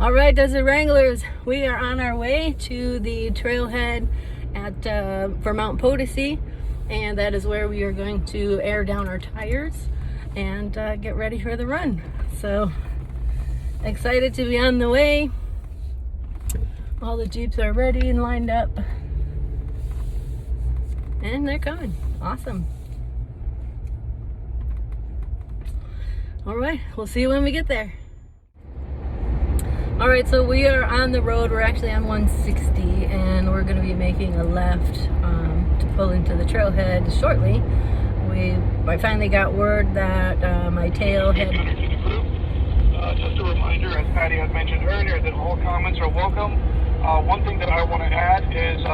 All right, Desert Wranglers, we are on our way to the trailhead at for Mount Potosi, and that is where we are going to air down our tires and get ready for the run. So excited to be on the way. All the Jeeps are ready and lined up, and they're coming. Awesome. All right, we'll see you when we get there. All right, so we are on the road. We're actually on 160, and we're going to be making a left to pull into the trailhead shortly. I finally got word that my tail had... Just a reminder, as Patty had mentioned earlier, that all comments are welcome. One thing that I want to add is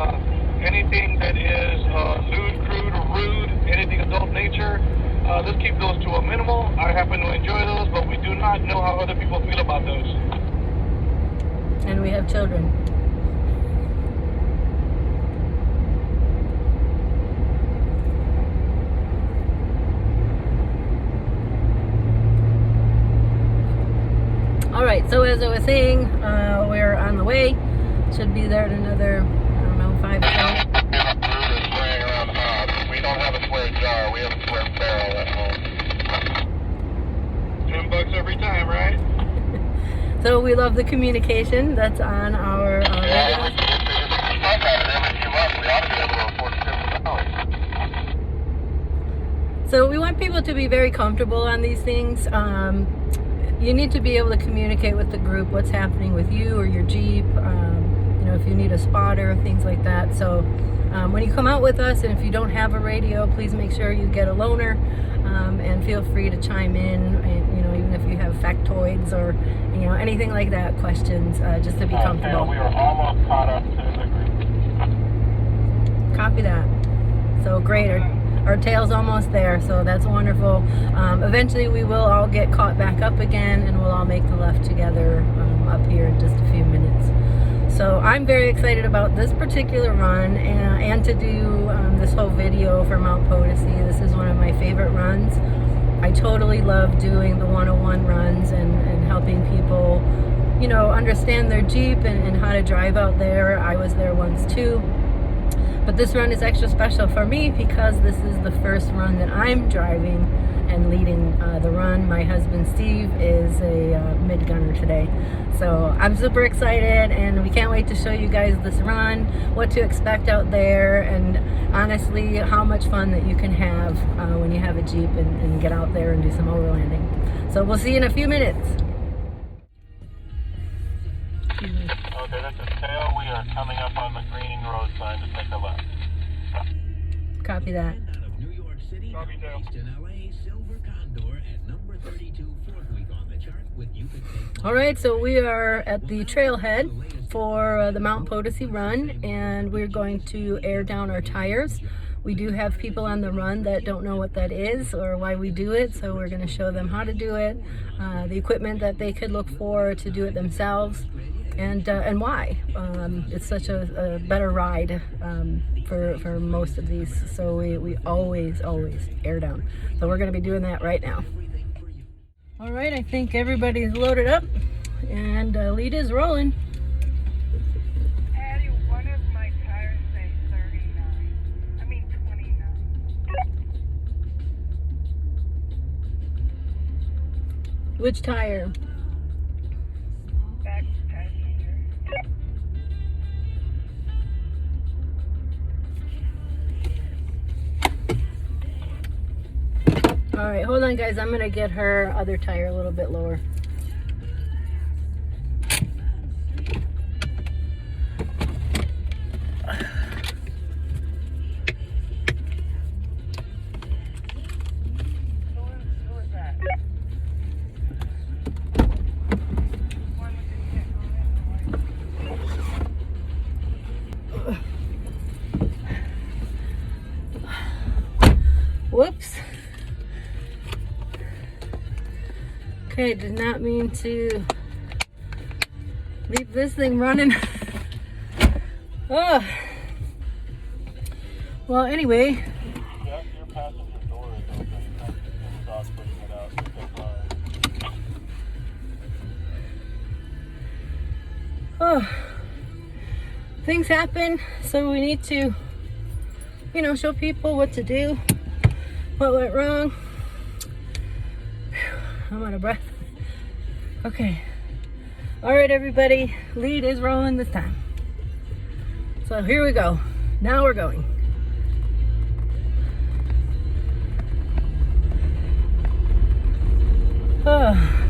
anything that is lewd, crude, or rude, anything adult nature, let's keep those to a minimal. I happen to enjoy those, but we do not know how other people feel about those. And we have children. All right, so as I was saying, we're on the way. Should be there in another, I don't know, 5 minutes. We don't have a square jar, we have a square barrel at home. $10 every time, right? So we love the communication that's on our So we want people to be very comfortable on these things. You need to be able to communicate with the group what's happening with you or your Jeep, you know, if you need a spotter, things like that. So when you come out with us, and if you don't have a radio, please make sure you get a loaner, and feel free to chime in, and, you know, even if you have factoids or, you know, anything like that, questions, just to be comfortable. We are almost caught up to the group. Copy that. So great. Our tail's almost there, so that's wonderful. Eventually we will all get caught back up again, and we'll all make the left together up here in just a few minutes. So I'm very excited about this particular run, and to do this whole video for Mount Potosi. This is one of my favorite runs. I totally love doing the 101 runs and helping people, you know, understand their Jeep and how to drive out there. I was there once too. But this run is extra special for me because this is the first run that I'm driving and leading the run. My husband Steve is a mid-gunner today. So I'm super excited, and we can't wait to show you guys this run, what to expect out there, and honestly how much fun that you can have when you have a Jeep and get out there and do some overlanding. So we'll see you in a few minutes. Okay, this is tail. We are coming up on the greening road sign to take a left. Copy that. Copy, tail. All right, so we are at the trailhead for the Mount Potosi run, and we're going to air down our tires. We do have people on the run that don't know what that is or why we do it, so we're going to show them how to do it, the equipment that they could look for to do it themselves, and why. It's such a better ride for most of these, so we always air down. So we're going to be doing that right now. All right, I think everybody's loaded up, and lead is rolling. Patty, one of my tires say 29. Which tire? Back passenger. All right, hold on guys, I'm gonna get her other tire a little bit lower. Who was that? One with the check on it. Whoops. Okay, did not mean to leave this thing running. Oh. Well, anyway. Yeah, your passenger door is open. I'm pushing it out. Oh, things happen, so we need to, you know, show people what to do, what went wrong. I'm out of breath. Okay. All right, everybody, lead is rolling this time. So here we go. Now we're going. Oh.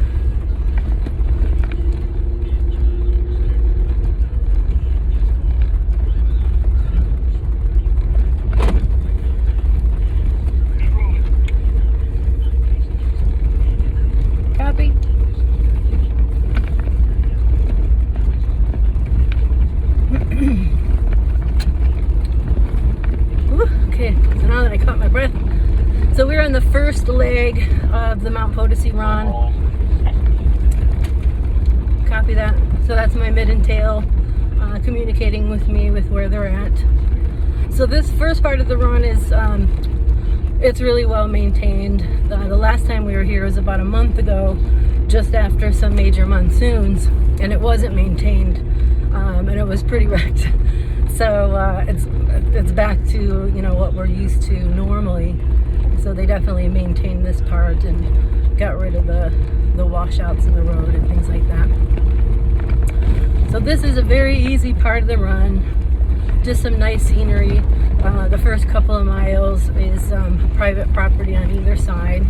Copy. Okay, so now that I caught my breath. So we're on the first leg of the Mount Potosi run. Copy that. So that's my mid and tail communicating with me with where they're at. So this first part of the run is it's really well maintained. The last time we were here was about a month ago, just after some major monsoons, and it wasn't maintained, and it was pretty wrecked. So it's back to, you know, what we're used to normally. So they definitely maintained this part and got rid of the washouts in the road and things like that. So this is a very easy part of the run. Just some nice scenery. The first couple of miles is private property on either side.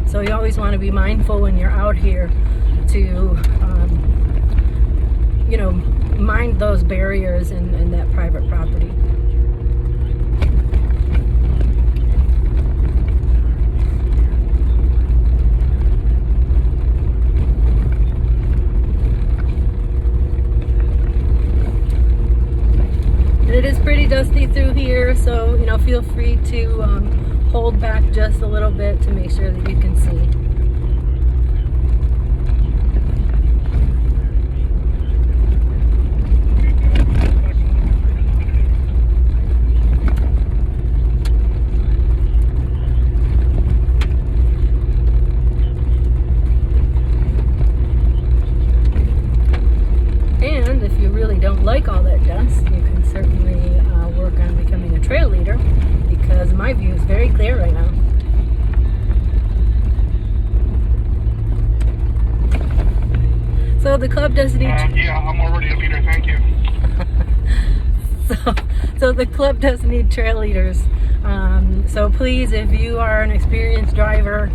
So you always want to be mindful when you're out here to, you know, mind those barriers and that private property. It is pretty dusty through here, so, you know, feel free to hold back just a little bit to make sure that you can see. And if you really don't like all that dust, you can certainly work on becoming a trail leader, because my view is very clear right now. So the club does need... yeah, I'm already a leader, thank you. So the club does need trail leaders. So please, if you are an experienced driver,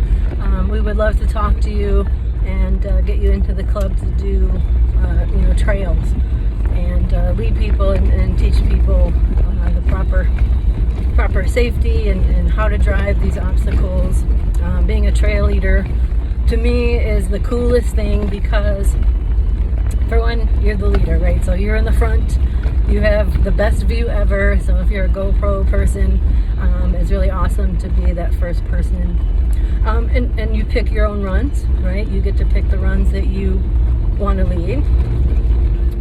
we would love to talk to you and get you into the club to do you know, trails and lead people and teach people the proper safety and how to drive these obstacles. Being a trail leader to me is the coolest thing, because for one, you're the leader, right? So you're in the front, you have the best view ever. So if you're a GoPro person, it's really awesome to be that first person. And you pick your own runs, right? You get to pick the runs that you want to lead,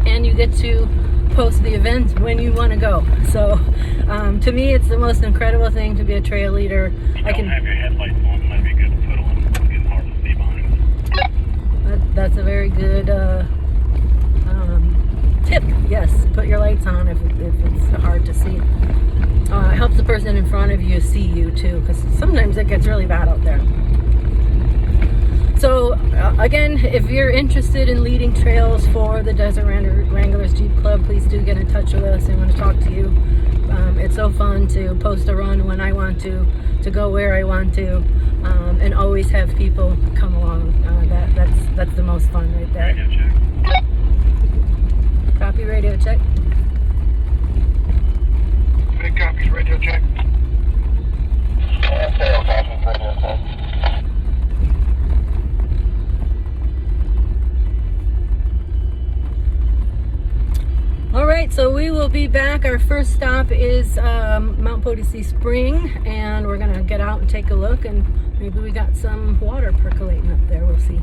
and you get to post the events when you want to go. So to me, it's the most incredible thing to be a trail leader. I can have your headlights on. It might be good to put on. It's getting hard to see behind. That's a very good tip. Yes, put your lights on if it's hard to see. It helps the person in front of you see you too, because sometimes it gets really bad out there. So again, if you're interested in leading trails for the Desert Wranglers Jeep Club, please do get in touch with us. I want to talk to you. It's so fun to post a run when I want to go where I want to, and always have people come along. That's the most fun right there. Radio check. Copy, radio check. Big copies, radio check. Tail copies, radio check. All right, so we will be back. Our first stop is Mount Potosi Spring, and we're gonna get out and take a look, and maybe we got some water percolating up there. We'll see.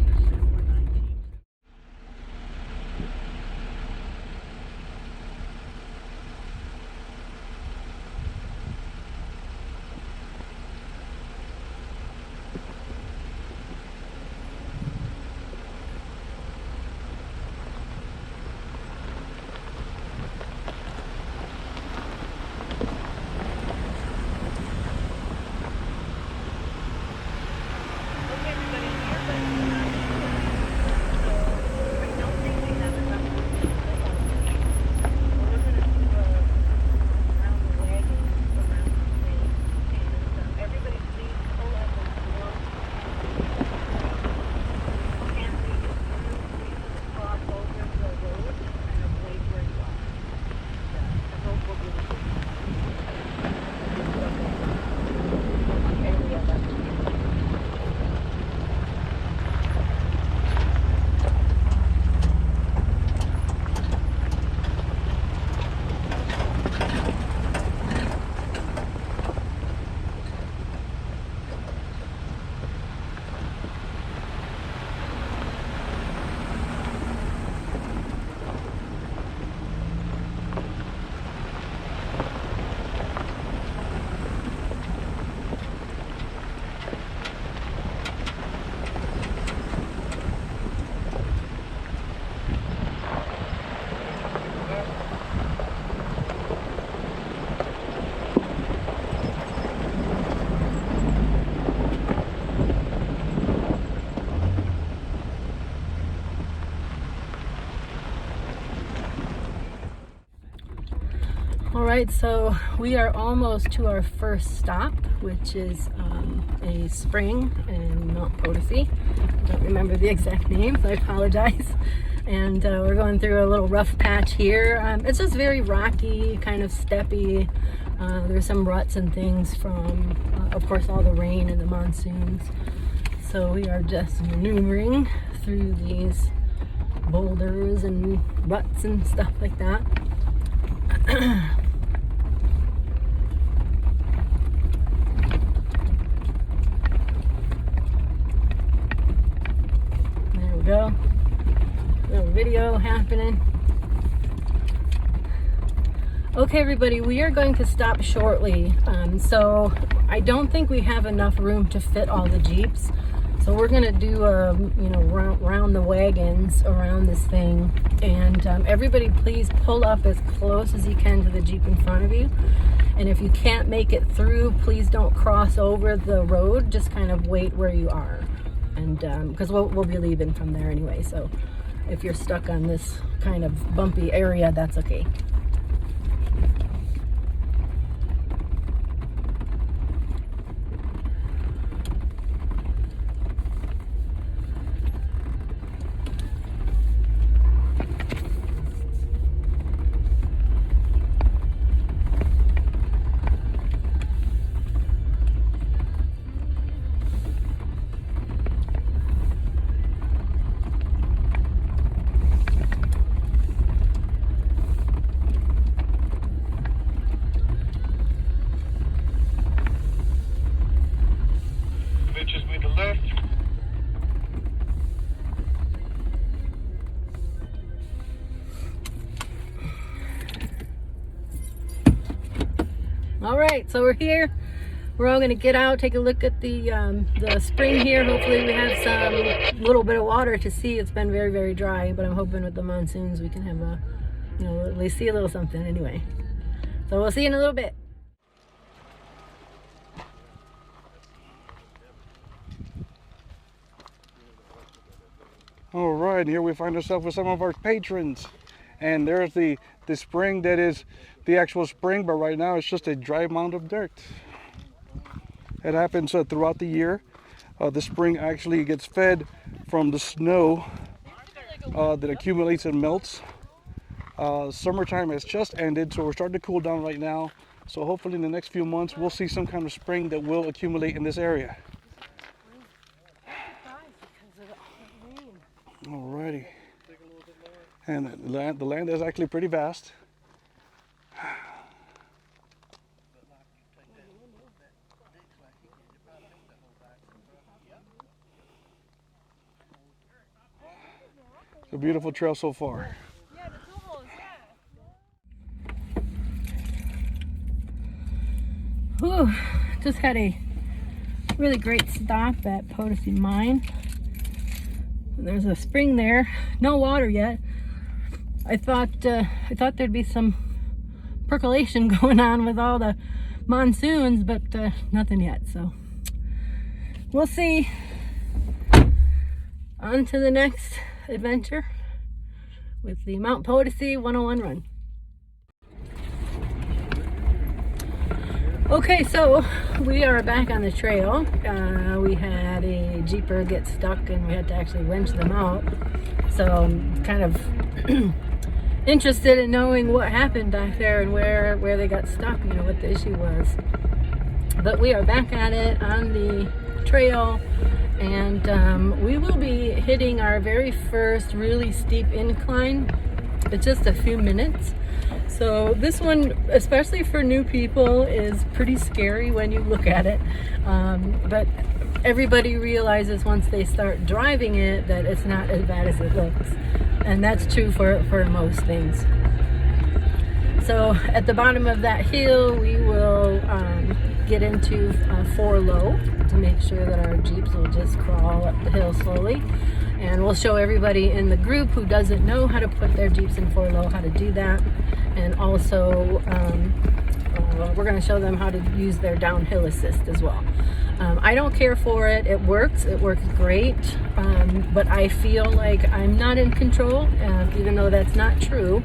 right, so we are almost to our first stop, which is a spring in Mount Potosi. I don't remember the exact name, so I apologize. And we're going through a little rough patch here. It's just very rocky, kind of steppy. There's some ruts and things from, of course, all the rain and the monsoons. So we are just maneuvering through these boulders and ruts and stuff like that. There we go. Little video happening. Okay, everybody, we are going to stop shortly. So I don't think we have enough room to fit all the Jeeps. So we're gonna do, you know, round the wagons around this thing. And everybody, please pull up as close as you can to the Jeep in front of you. And if you can't make it through, please don't cross over the road. Just kind of wait where you are. And because we'll be leaving from there anyway. So if you're stuck on this kind of bumpy area, that's okay. Bitches with the left. All right, so we're here. We're all gonna get out, take a look at the spring here. Hopefully we have some little bit of water to see. It's been very, very dry, but I'm hoping with the monsoons we can have a, you know, at least see a little something anyway. So we'll see you in a little bit. All right, here we find ourselves with some of our patrons, and there's the spring that is the actual spring, but right now it's just a dry mound of dirt. It happens throughout the year. The spring actually gets fed from the snow that accumulates and melts. Summertime has just ended, so we're starting to cool down right now. So hopefully in the next few months we'll see some kind of spring that will accumulate in this area. Alrighty, and the land is actually pretty vast. It's a beautiful trail so far. Whew, just had a really great stop at Potosi Mine. There's a spring there, no water yet. I thought there'd be some percolation going on with all the monsoons, but nothing yet. So we'll see. On to the next adventure with the Mount Potosi 101 run. Okay, so we are back on the trail. We had a Jeeper get stuck and we had to actually winch them out. So I'm kind of interested in knowing what happened back there and where they got stuck, you know, what the issue was. But we are back at it on the trail, and we will be hitting our very first really steep incline in just a few minutes. So this one, especially for new people, is pretty scary when you look at it. But everybody realizes once they start driving it that it's not as bad as it looks. And that's true for most things. So at the bottom of that hill, we will get into 4 low to make sure that our Jeeps will just crawl up the hill slowly. And we'll show everybody in the group who doesn't know how to put their Jeeps in 4 low how to do that. And also we're going to show them how to use their downhill assist as well. I don't care for it. It works great, but I feel like I'm not in control, even though that's not true.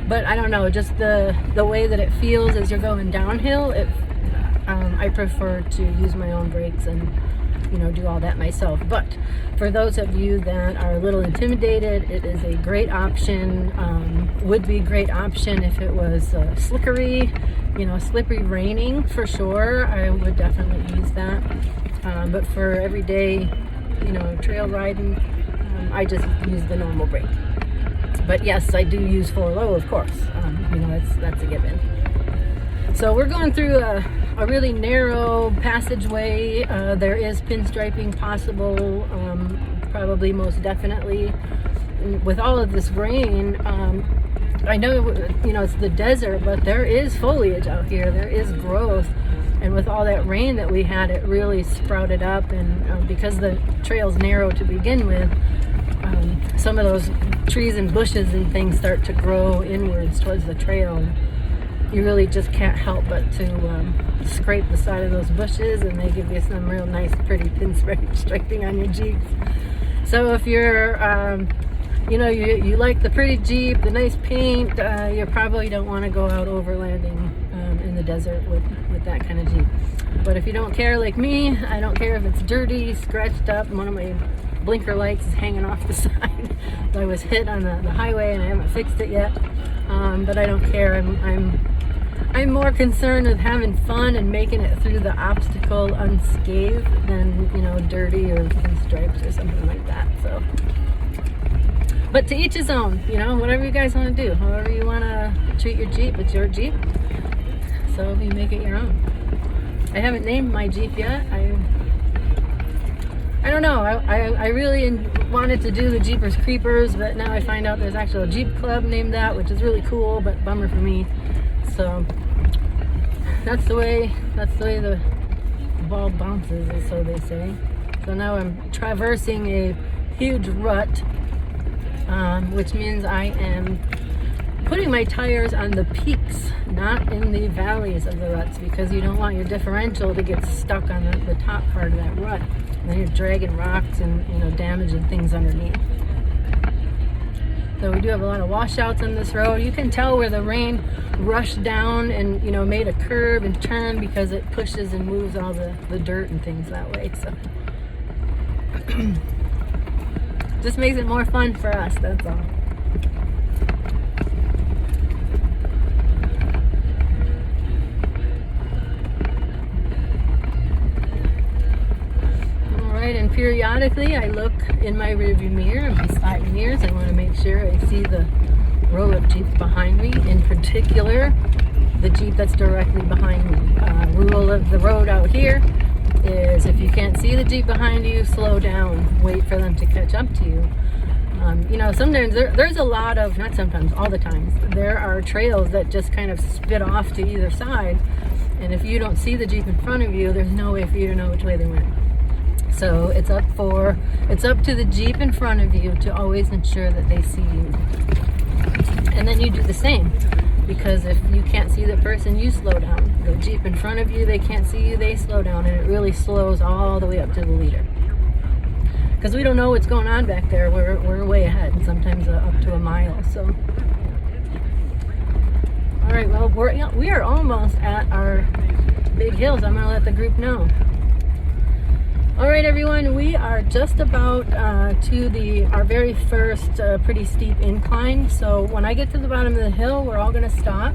but I don't know, just the way that it feels as you're going downhill, I prefer to use my own brakes and, you know, do all that myself. But for those of you that are a little intimidated, it is a great option. Would be a great option if it was slickery, you know, slippery raining for sure. I would definitely use that. But for everyday, you know, trail riding, I just use the normal brake. But yes, I do use 4-low, of course. You know, that's a given. So we're going through a really narrow passageway. There is pinstriping possible, probably most definitely. With all of this rain, I know, you know, it's the desert, but there is foliage out here. There is growth. And with all that rain that we had, it really sprouted up. And because the trail's narrow to begin with, some of those trees and bushes and things start to grow inwards towards the trail. You really just can't help but to scrape the side of those bushes, and they give you some real nice, pretty pinstriping on your Jeeps. So if you're, you know, you like the pretty Jeep, the nice paint, you probably don't want to go out overlanding in the desert with that kind of Jeep. But if you don't care like me, I don't care if it's dirty, scratched up, one of my blinker lights is hanging off the side. I was hit on the highway and I haven't fixed it yet. But I don't care. I'm more concerned with having fun and making it through the obstacle unscathed than, you know, dirty or pinstripes or something like that. So, but to each his own, you know, whatever you guys want to do, however you want to treat your Jeep, it's your Jeep. So you make it your own. I haven't named my Jeep yet. I don't know. I really wanted to do the Jeepers Creepers, but now I find out there's actually a Jeep club named that, which is really cool, but bummer for me. So that's the way the ball bounces, so they say. So now I'm traversing a huge rut, which means I am putting my tires on the peaks, not in the valleys of the ruts, because you don't want your differential to get stuck on the top part of that rut. And then you're dragging rocks and, you know, damaging things underneath. So we do have a lot of washouts on this road. You can tell where the rain rushed down and, you know, made a curve and turn because it pushes and moves all the dirt and things that way. So just makes it more fun for us, that's all. And periodically I look in my rearview mirror and my side mirrors. I want to make sure I see the row of Jeeps behind me, in particular the Jeep that's directly behind me. Rule of the road out here is if you can't see the Jeep behind you, slow down, wait for them to catch up to you. You know, sometimes there's a lot of, not sometimes, all the times, there are trails that just kind of spit off to either side, and if you don't see the Jeep in front of you, there's no way for you to know which way they went. So it's up to the Jeep in front of you to always ensure that they see you. And then you do the same, because if you can't see the person, you slow down. The Jeep in front of you, they can't see you, they slow down, and it really slows all the way up to the leader. Because we don't know what's going on back there. We're way ahead, and sometimes up to a mile. So, all right, well, we are almost at our big hills. I'm gonna let the group know. All right, everyone, we are just about to our very first pretty steep incline. So when I get to the bottom of the hill, we're all going to stop,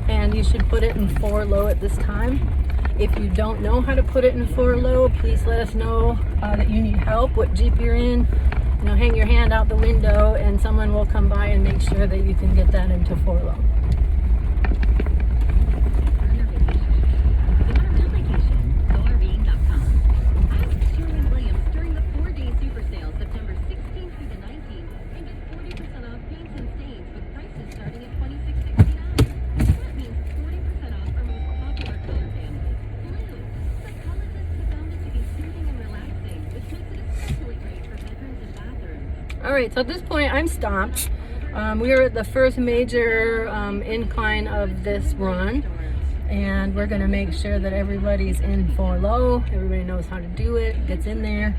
and you should put it in 4-low at this time. If you don't know how to put it in 4-low, please let us know that you need help, what Jeep you're in. You know, hang your hand out the window, and someone will come by and make sure that you can get that into 4-low. Alright, so at this point I'm stopped. We are at the first major incline of this run, and we're going to make sure that everybody's in 4-low, everybody knows how to do it, gets in there,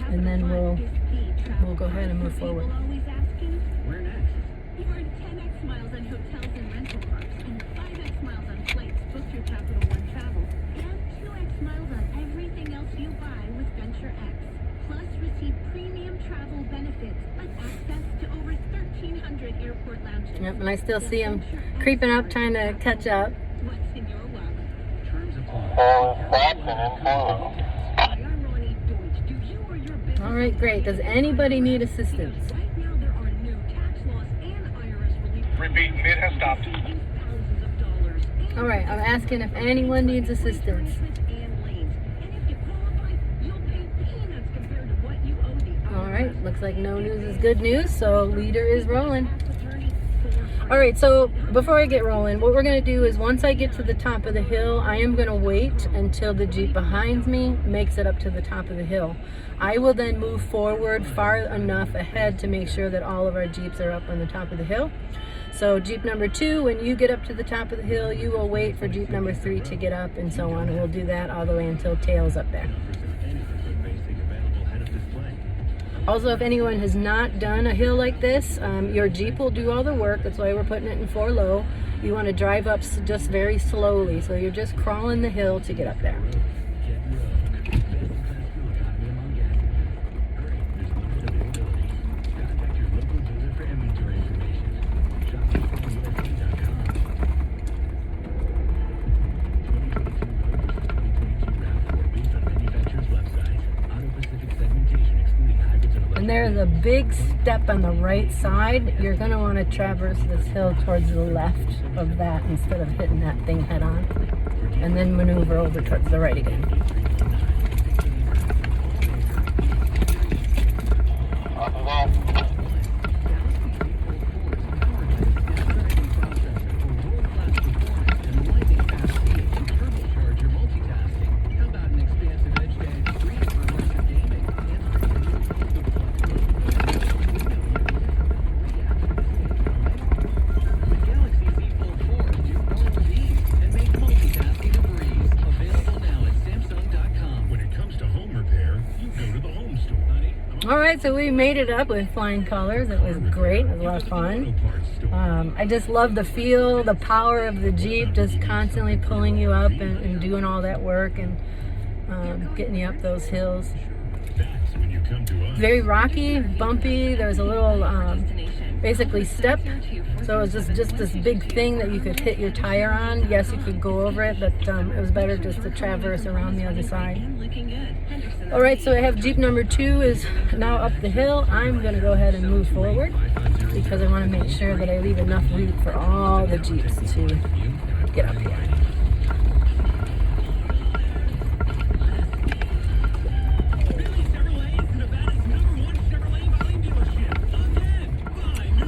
and then we'll go ahead and move forward. You earn 10x miles on hotels. Yep, and I still see him creeping up, trying to catch up. All right, great. Does anybody need assistance? Repeat, it has stopped. All right, I'm asking if anyone needs assistance. All right, looks like no news is good news, so leader is rolling. All right, so before I get rolling, what we're gonna do is once I get to the top of the hill, I am gonna wait until the Jeep behind me makes it up to the top of the hill. I will then move forward far enough ahead to make sure that all of our Jeeps are up on the top of the hill. So Jeep number 2, when you get up to the top of the hill, you will wait for Jeep number 3 to get up, and so on. And we'll do that all the way until tail's up there. Also, if anyone has not done a hill like this, your Jeep will do all the work. That's why we're putting it in 4 low. You want to drive up just very slowly. So you're just crawling the hill to get up there. And there's a big step on the right side. You're going to want to traverse this hill towards the left of that instead of hitting that thing head on. And then maneuver over towards the right again. All right, so we made it up with flying colors. It was great. It was a lot of fun. I just love the feel, the power of the Jeep just constantly pulling you up and doing all that work and getting you up those hills. Very rocky, bumpy. There was a little basically step. So it was just this big thing that you could hit your tire on. Yes, you could go over it, but it was better just to traverse around the other side. All right, so I have Jeep number 2 is now up the hill. I'm going to go ahead and move forward because I want to make sure that I leave enough route for all the Jeeps to get up here.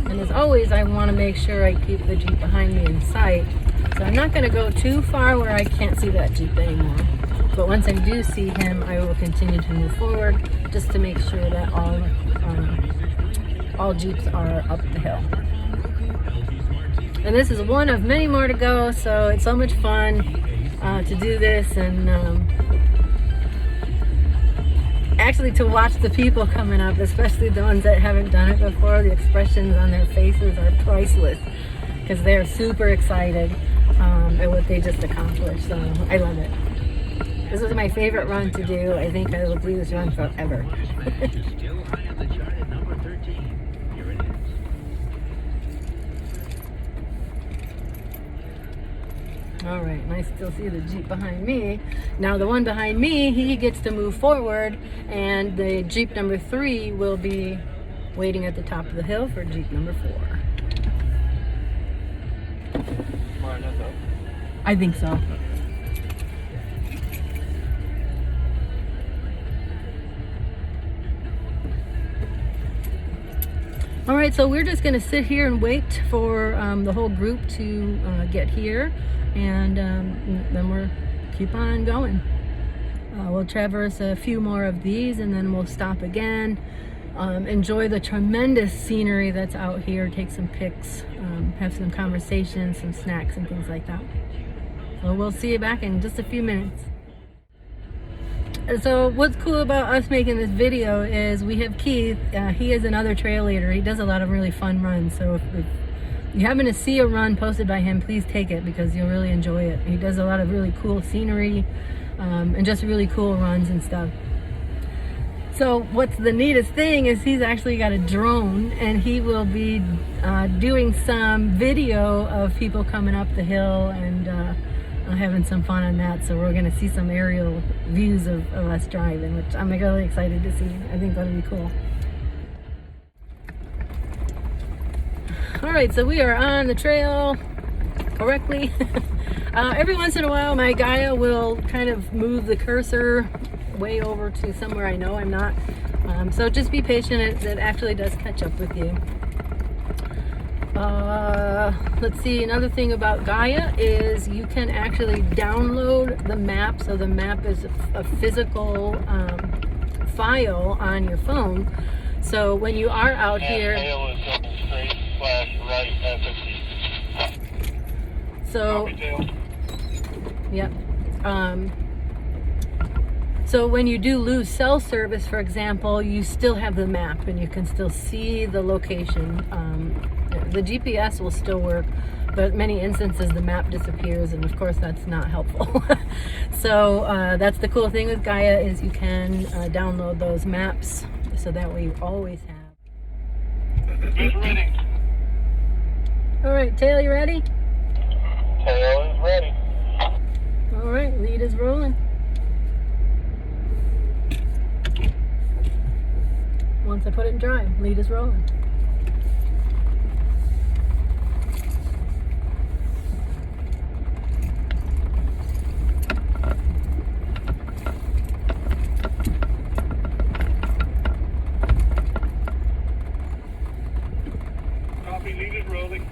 And as always, I want to make sure I keep the Jeep behind me in sight. So I'm not going to go too far where I can't see that Jeep anymore. But once I do see him, I will continue to move forward just to make sure that all Jeeps are up the hill. And this is one of many more to go, so it's so much fun to do this and actually to watch the people coming up, especially the ones that haven't done it before. The expressions on their faces are priceless because they're super excited at what they just accomplished. So I love it. This is my favorite run to do. I think I will do this run forever. All right, and I still see the Jeep behind me. Now the one behind me, he gets to move forward, and the Jeep number 3 will be waiting at the top of the hill for Jeep number 4. I think so. All right, so we're just gonna sit here and wait for the whole group to get here, and then we'll keep on going. We'll traverse a few more of these and then we'll stop again. Enjoy the tremendous scenery that's out here, take some pics, have some conversations, some snacks and things like that. So we'll see you back in just a few minutes. So what's cool about us making this video is we have Keith. He is another trail leader. He does a lot of really fun runs. So if you happen to see a run posted by him, please take it because you'll really enjoy it. He does a lot of really cool scenery and just really cool runs and stuff. So what's the neatest thing is he's actually got a drone, and he will be doing some video of people coming up the hill and having some fun on that. So we're going to see some aerial views of us driving, which I'm really excited to see. I think that'll be cool. All right, so we are on the trail correctly. Every once in a while, my Gaia will kind of move the cursor way over to somewhere I know I'm not. So just be patient. It actually does catch up with you. Let's see, another thing about Gaia is you can actually download the map. So the map is a physical file on your phone. So when you are out here, tail is double straight / right at 50. so Copy, tail. yep. So when you do lose cell service, for example, you still have the map and you can still see the location. The GPS will still work, but many instances the map disappears, and of course that's not helpful. So that's the cool thing with Gaia, is you can download those maps, so that way you always have. Who's ready? All right, Tail, you ready? Tail is ready. All right, lead is rolling. Once I put it in drive, lead is rolling. Copy, lead is rolling.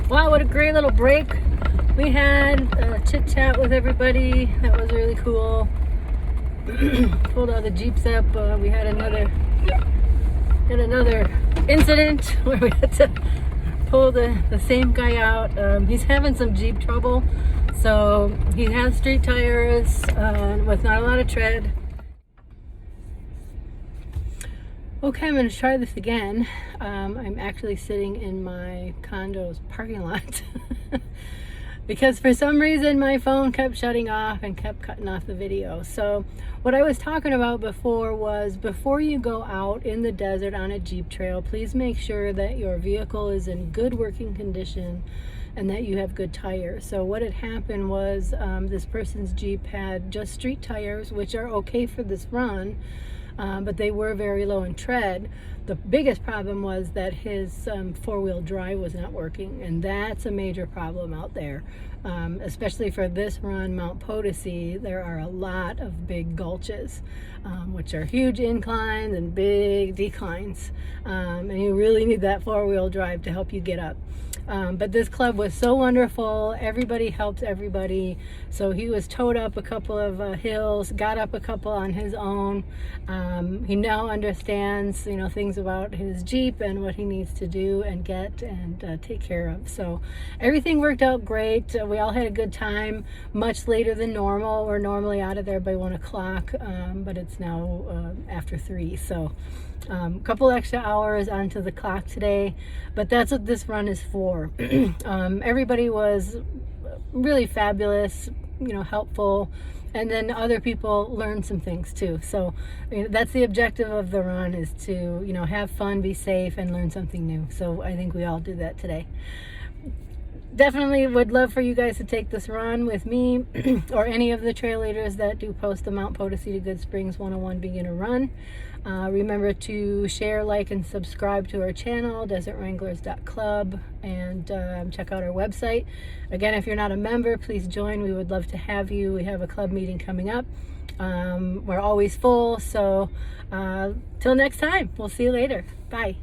Wow, what a great little break. We had a chit chat with everybody. That was really cool. Pulled all the Jeeps up. We had another incident where we had to pull the same guy out. He's having some Jeep trouble. So he has street tires with not a lot of tread. Okay, I'm going to try this again. I'm actually sitting in my condo's parking lot because for some reason my phone kept shutting off and kept cutting off the video. So what I was talking about before was, before you go out in the desert on a Jeep trail, please make sure that your vehicle is in good working condition and that you have good tires. So what had happened was this person's Jeep had just street tires, which are okay for this run. But they were very low in tread. The biggest problem was that his four-wheel drive was not working, and that's a major problem out there. Especially for this run, Mount Potosi, there are a lot of big gulches, which are huge inclines and big declines. And you really need that four-wheel drive to help you get up. But this club was so wonderful. Everybody helped everybody. So he was towed up a couple of hills, got up a couple on his own. He now understands, things about his Jeep and what he needs to do and get and take care of. So everything worked out great. We all had a good time, much later than normal. We're normally out of there by 1 o'clock, but it's now after 3. So a couple extra hours onto the clock today, but that's what this run is for. Everybody was really fabulous, helpful, and then other people learned some things too. So that's the objective of the run, is to have fun, be safe, and learn something new. So I think we all do that today. Definitely would love for you guys to take this run with me or any of the trail leaders that do post the Mount Potosi to Good Springs 101 beginner run. Remember to share, like, and subscribe to our channel, desertwranglers.club, and check out our website. Again, if you're not a member, please join. We would love to have you. We have a club meeting coming up. We're always full, so till next time, we'll see you later. Bye.